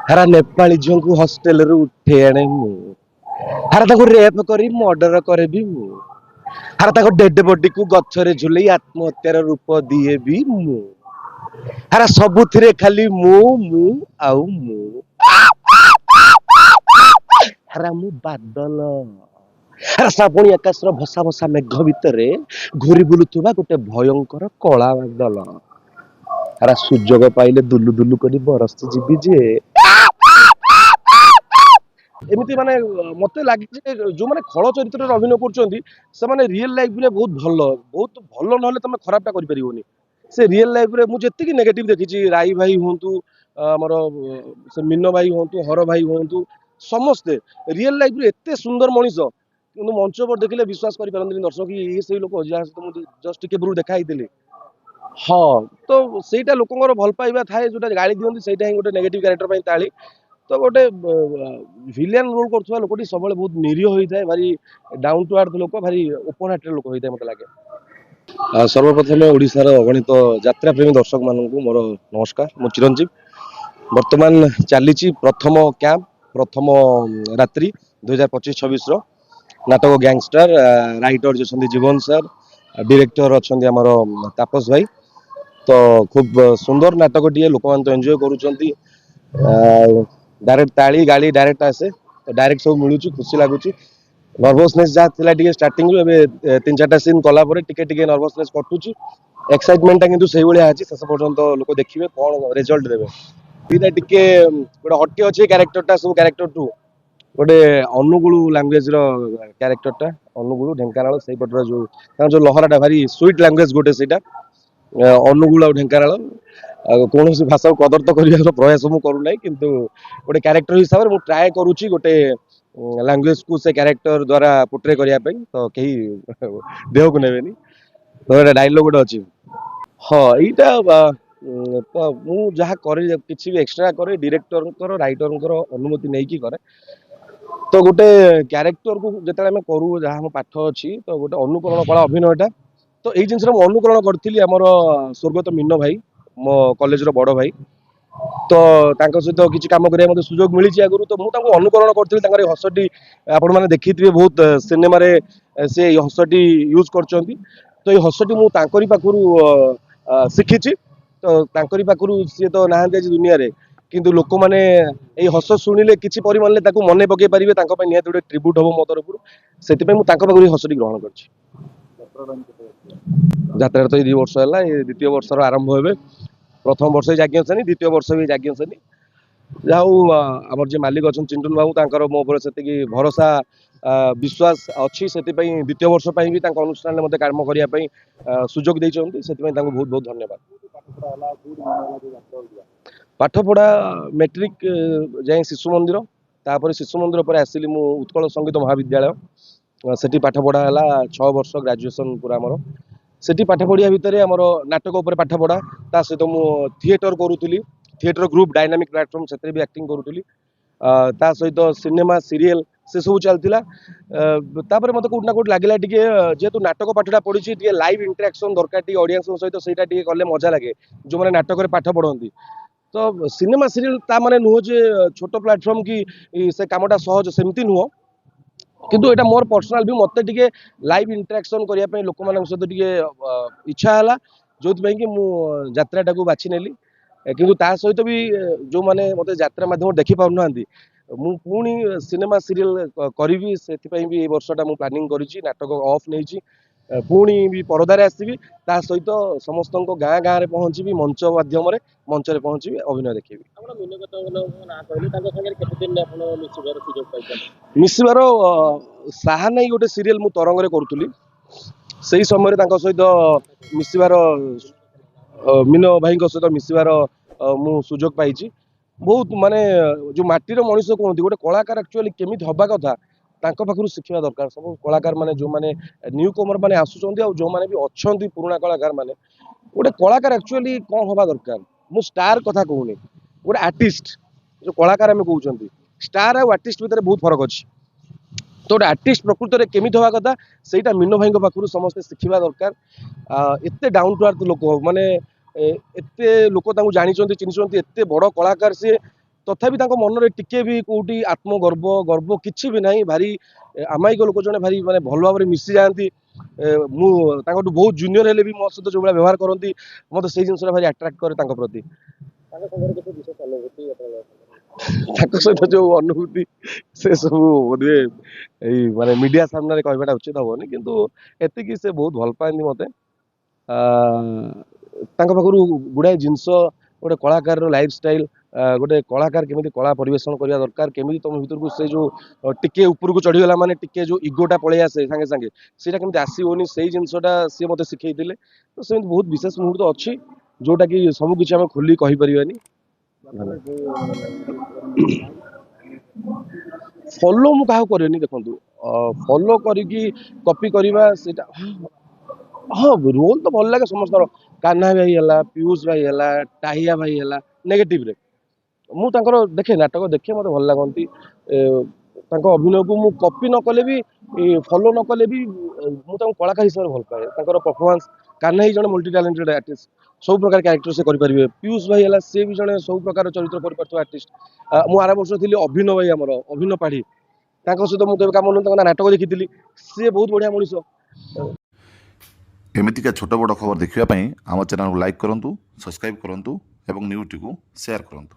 हरा नेपाली झील को हॉस्टेल रू उठे आने मु हरा ताको रेप करी मर्डर करे भी मु हरा ताको डेड बॉडी को गछरे झुलई आत्महत्यार रूप दिए भी मु हरा सबुथिरे खाली मु आउ मु हरा मु बादल हरा श्रावणी आकाशर भसा भसा मेघ भितरे घूरी बुलुथुबा गोटे भयंकर कला बादल हरा सुजोग पाइले दुलु दुलु करी बरस जीवी जे एमती माने मते लागे जे जो माने खळ चरित्र रे अभिनय करछंती से माने रियल लाइफ रे बहुत भलो नहले तमे खराबटा करि परिबोनी से रियल लाइफ रे मु जेति कि नेगेटिव देखिछि राई भाई होंतु हमर से मिन्न भाई होंतु हर भाई होंतु समस्ते रियल लाइफ रे एते सुंदर मनिष किंतु मंच पर देखिले विश्वास करि परंतनि दर्शक कि ये सेही लोक जहा से मु जस्ट टिके ब्रू देखाई देली हाँ तो ସେଇଟା ଲୋକଙ୍କର ଭଲ ପାଇବା ଥାଏ ଯୋଉଟା ଗାଳି ଦିଅନ୍ତି ସେଇଟା ହିଁ ଗୋଟେ ନେଗେଟିଭ କ୍ୟାରେକ୍ଟର ପାଇଁ ତାଳି ତ ଗୋଟେ ଭିଲିଆନ ରୋଲ କରୁଥିବା ଲୋକଟି ସବୁବେଳେ ବହୁତ ନିରୀହ ହୋଇଥାଏ ଭାରି ଡାଉନ ଟୁ ଆର୍ଥ ଲୋକ ଭାରି ଓପନ ହାର୍ଟେड ଲୋକ ହୋଇଥାଏ ମତେ ଲାଗେ ସର୍ବପ୍ରଥମେ ଓଡ଼ିଶାର ଅଗଣିତ ଯାତ୍ରା ପ୍ରେମୀ ଦର୍ଶକ ମାନଙ୍କୁ ମୋର ନମସ୍କାର ମୁଁ ଚିରଞ୍ଜୀବ ବର୍ତ୍ତମାନ ଚାଲିଛି ପ୍ରଥମ କ୍ୟାମ୍ପ ପ୍ରଥମ ରାତ୍ରି 2025-26 ର ନାଟକ ଗ୍ୟାଙ୍ଗଷ୍ଟର ରାଇଟର ଯେ ଅଛନ୍ତି ଜୀବନ ସାର୍ ଡିରେକ୍ଟର ଅଛନ୍ତି ଆମର ତାପସ ଭାଇ तो खूब सुंदर नाटकटीए लोक मैंने तो एंजॉय करुँच डायरेक्ट ताली गाड़ी डायरेक्ट आसे तो डायरेक्ट सब मिलूँ खुशी लगुच नर्भसनेस जहाँ थी टे स्टार्टिंग तीन चार्टा सीन कलापर टे नर्भसनेस कटुची एक्साइटमेंटा किंतु से भाया अच्छी शेष पर्यंत लोक देखिए कौन रिजल्ट देवे ये टे गोटे हटी अच्छे क्यारेक्टरटा सब क्यारेक्टर टू गोटे अनुगुलू लांगुएज क्यारेक्टरटा अनुगुलू ढेंकानाल से पटर जो लहराटा भारी स्वीट लांगुएज गोटे से अनुगुल आ ढेंकानाल कौन भाषा को कदर तो करने प्रयास मुझे करूना किंतु गोटे क्यारेक्टर हिसाब से मुझे ट्राए करुच्ची गोटे लांगुएज को से क्यारेक्टर द्वारा पोर्ट्रे करने तो कहीं देह को नेबेनी तो डायलॉग गोटे अच्छी हाँ यहाँ मु जहाँ करे किसी भी एक्सट्रा करे डायरेक्टर राइटर अनुमति नहीं कि करे तो गोटे क्यारेक्टर को जिते आम करूँ जहाँ हम पाठ अच्छी तो गोटे अनुकरण कला अभिनयटा तो ये जिन अनुकरण करी आमर स्वर्गत मीन भाई मो कॉलेज रो बड़ भाई तो सहित किसी कम करने सुजोग मिली आगु तो मुझे अनुकरण करी हसटी आपण मैंने देखी बहुत सिनेमा से हसटी यूज कर तो ये हसटी मुझे पाखु शिखी तो पाखु सी तो नहांती आज दुनिया रे किंतु लोक मैंने ये हस शुणिले किसी परिमाण मन पकई पारे निहत गोटे ट्रिब्यूट हम मो तरफ से पाखु हसटी ग्रहण कर যাত্রা তো 2 वर्ष है ये द्वितीय वर्षर आरंभ हे प्रथम वर्ष जाज्ञसेनी द्वितीय वर्ष भी जाज्ञसेनी जहाँ आम जो मालिक अच्छा चिंटन बाबू तर मो से भरोसा विश्वास अच्छी से द्वितीय वर्ष भी अनुष्ठान में मत काम करने सुजोग देते से बहुत बहुत धन्यवाद पाठपढ़ा मेट्रिक जाए शिशु मंदिर तापर शिशु मंदिर पर आसिली मु उत्कल संगीत महाविद्यालय सेठी पाठपढ़ा है 6 वर्ष ग्रेजुएशन पूरा आमर सेठी पाठ पढ़िया भितर आमर नाटक उपर पाठ पढ़ा ता सहित मु थिएटर करूली थिएटर ग्रुप डायनामिक प्लेटफॉर्म से भी एक्टिंग करूली ता सहित सिनेमा सीरियल से सब चलता मत कौटना कौट लगे जेहेतु नाटक पाठटा पढ़ी लाइव इंटरेक्शन दरकार टी ऑडियंस सहित से कले मजा लगे जो मैंने नाटक पाठ पढ़ती तो सिनेमा सीरियल ता माने नुह जे छोट प्लेटफॉर्म की से कामटा सहज सेमती नुह किंतु एटा मोर पर्सनल भी मत टे लाइव इंटरेक्शन करने लोक मान सहित टे इच्छा है जो कि मुत्राटा को बाछि नेली किंतु ता सहित भी जो मैंने मत यात्रा माध्यम देखी पारना मु पुणी सिनेमा सीरियल करी से भी ये वर्षटा मु प्लानिंग करी नाटक ऑफ नहीं पुणी भी परदार आसबि ता सहित समस्त गाँ गाँव में पहुँची मंच माध्यम मंच में पहुँची अभिनय देखी मिसबार साहा नहीं गोटे सीरियल मु तरंग रे करूली से समय सहित मिसबार मीन भाई सहित मिसबार मु सुजोग पाई बहुत माने जो माटीर मनीष कहते गोटे कलाकार एक्चुअली केमी हवा कथा पाखु शिखा दरकार सब कलाकार माने जो माने न्यू कमर माने आसुचंदी और जो माने भी अच्छी पुराना कलाकार माने गोटे कलाकार एक्चुअली कौन हवा दरकार मु स्टार कथा कहूनी गोटे आर्टिस्ट जो कलाकार आम कहते स्टार और आर्टिस्ट भितर बहुत फरक अच्छी तो गोटे आर्टिस्ट प्रकृत में केमी हवा कथा से मीन भाई पाखु समस्ते शिखा दरकार एत डाउन टू अर्थ लोक माने एते लोक जानी चिन्ह एत बड़ कलाकार सी ତଥାପି ତାଙ୍କ ମନରେ ଟିକେ ବି କୋଉଠି ଗର୍ବ କିଛି ବି ନାହିଁ। ଭାରି ଆମାୟିକ ଲୋକ ଜଣେ, ଭାରି ମାନେ ଭଲ ଭାବରେ ମିଶି ଯାଆନ୍ତି। ମୁଁ ତାଙ୍କଠୁ ବହୁତ ଜୁନିୟର ହେଲେ ବି ମୋ ସହିତ ଯୋଉ ଭଳିଆ ବ୍ୟବହାର କରନ୍ତି, ମତେ ସେଇ ଜିନିଷଟା ଭାରି ଆଟ୍ରାକ୍ଟ କରେ ତାଙ୍କ ପ୍ରତି। ତାଙ୍କ ସହିତ ଯୋଉ ଅନୁଭୂତି ସେ ସବୁ ବୋଧେ ଏଇ ମାନେ ମିଡିଆ ସାମ୍ନାରେ କହିବାଟା ଉଚିତ ହବନି, କିନ୍ତୁ ଏତିକି ସେ ବହୁତ ଭଲ ପାଆନ୍ତି ମତେ। ଆ, ତାଙ୍କ ପାଖରୁ ଗୁଡାଏ ଜିନିଷ, ଗୋଟେ କଳାକାରର ଲାଇଫଷ୍ଟାଇଲ, ଗୋଟେ କଳାକାର କେମିତି କଳା ପରିବେଷଣ କରିବା ଦରକାର, କେମିତି ତମ ଭିତରକୁ ସେ ଯୋଉ ଟିକେ ଉପରକୁ ଚଢିଗଲା ମାନେ ଟିକେ ଯୋଉ ଇଗୋଟା ପଳେଇ ଆସେ ସାଙ୍ଗେ ସାଙ୍ଗେ, ସେଇଟା କେମିତି ଆସିବନି, ସେଇ ଜିନିଷଟା ସିଏ ମତେ ଶିଖେଇଥିଲେ। ତ ସେମିତି ବହୁତ ବିଶେଷ ମୁହୂର୍ତ୍ତ ଅଛି ଯୋଉଟା କି ସବୁ କିଛି ଆମେ ଖୋଲି କହିପାରିବାନି। ଫଲୋ ମୁଁ କାହାକୁ କରେନି। ଦେଖନ୍ତୁ, ଫଲୋ କରିକି କପି କରିବା ସେଇଟା, ହଁ ରୋଲ ତ ଭଲ ଲାଗେ ସମସ୍ତଙ୍କର। କାହ୍ନା ଭାଇ ହେଲା, ପିୟୁଷ ଭାଇ ହେଲା, ଟାହିଆ ଭାଇ ହେଲା, ନେଗେଟିଭରେ ମୁଁ ତାଙ୍କର ଦେଖେ, ନାଟକ ଦେଖେ, ମତେ ଭଲ ଲାଗନ୍ତି। ଏ, ତାଙ୍କ ଅଭିନୟକୁ ମୁଁ କପି ନ କଲେ ବି, ଫଲୋ ନ କଲେ ବି, ମୁଁ ତାଙ୍କୁ କଳାକାର ହିସାବରେ ଭଲ ପାଏ। ତାଙ୍କର ପରଫରମାନ୍ସ, କାହ୍ନା ହିଁ ଜଣେ ମଲ୍ଟି ଟ୍ୟାଲେଣ୍ଟେଡ ଆର୍ଟିଷ୍ଟ, ସବୁ ପ୍ରକାର କ୍ୟାରେକ୍ଟର ସେ କରିପାରିବେ। ପିୟୁଷ ଭାଇ ହେଲା, ସେ ବି ଜଣେ ସବୁ ପ୍ରକାର ଚରିତ୍ର କରିପାରୁଥିବା ଆର୍ଟିଷ୍ଟ। ମୁଁ ଆର ବର୍ଷ ଥିଲି ଅଭିନୟ ଭାଇ, ଆମର ଅଭିନୟ ପାଢୀ, ତାଙ୍କ ସହିତ ମୁଁ କେବେ କାମ ନୁହେଁ, ତାଙ୍କ ନାଟକ ଦେଖିଥିଲି। ସିଏ ବହୁତ ବଢିଆ ମଣିଷ। ଏମିତିକା ଛୋଟ ବଡ଼ ଖବର ଦେଖିବା ପାଇଁ ଆମ ଚ୍ୟାନେଲକୁ ଲାଇକ୍ କରନ୍ତୁ, ସବସ୍କ୍ରାଇବ୍ କରନ୍ତୁ ଏବଂ ନ୍ୟୁଜ୍ଟିକୁ ସେୟାର କରନ୍ତୁ।